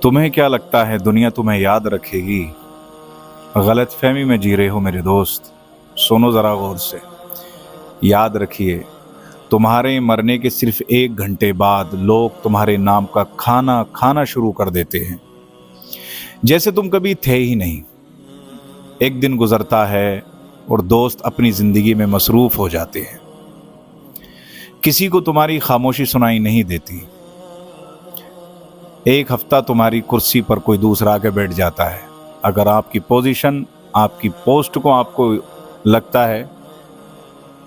तुम्हें क्या लगता है दुनिया तुम्हें याद रखेगी? गलत फहमी में जी रहे हो मेरे दोस्त। सुनो ज़रा गौर से। याद रखिए, तुम्हारे मरने के सिर्फ 1 घंटे बाद लोग तुम्हारे नाम का खाना खाना शुरू कर देते हैं, जैसे तुम कभी थे ही नहीं। एक दिन गुजरता है और दोस्त अपनी ज़िंदगी में मसरूफ़ हो जाते हैं। किसी को तुम्हारी खामोशी सुनाई नहीं देती। एक हफ्ता तुम्हारी कुर्सी पर कोई दूसरा आके बैठ जाता है। अगर आपकी पोजीशन, आपकी पोस्ट को आपको लगता है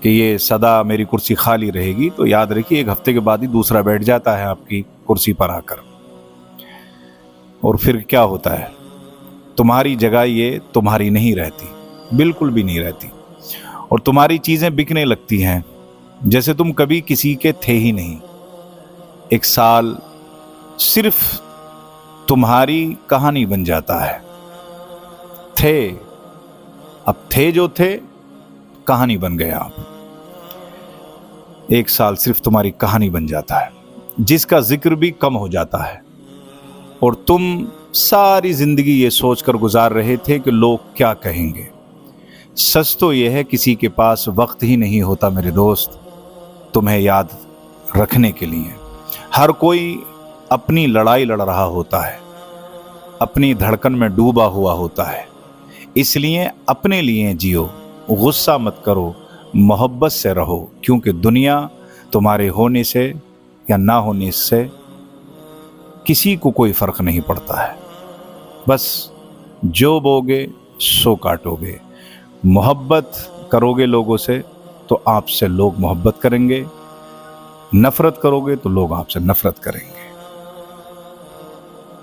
कि ये सदा मेरी कुर्सी खाली रहेगी, तो याद रखिए 1 हफ्ते के बाद ही दूसरा बैठ जाता है आपकी कुर्सी पर आकर। और फिर क्या होता है, तुम्हारी जगह ये तुम्हारी नहीं रहती, बिल्कुल भी नहीं रहती, और तुम्हारी चीज़ें बिकने लगती हैं जैसे तुम कभी किसी के थे ही नहीं। 1 साल सिर्फ तुम्हारी कहानी बन जाता है। थे, अब थे जो थे, कहानी बन गए आप। 1 साल सिर्फ तुम्हारी कहानी बन जाता है, जिसका जिक्र भी कम हो जाता है, और तुम सारी जिंदगी ये सोचकर गुजार रहे थे कि लोग क्या कहेंगे। सच तो यह है, किसी के पास वक्त ही नहीं होता मेरे दोस्त तुम्हें याद रखने के लिए। हर कोई अपनी लड़ाई लड़ रहा होता है, अपनी धड़कन में डूबा हुआ होता है। इसलिए अपने लिए जियो, गुस्सा मत करो, मोहब्बत से रहो, क्योंकि दुनिया तुम्हारे होने से या ना होने से किसी को कोई फर्क नहीं पड़ता है। बस जो बोगे सो काटोगे। मोहब्बत करोगे लोगों से तो आपसे लोग मोहब्बत करेंगे, नफरत करोगे तो लोग आपसे नफरत करेंगे।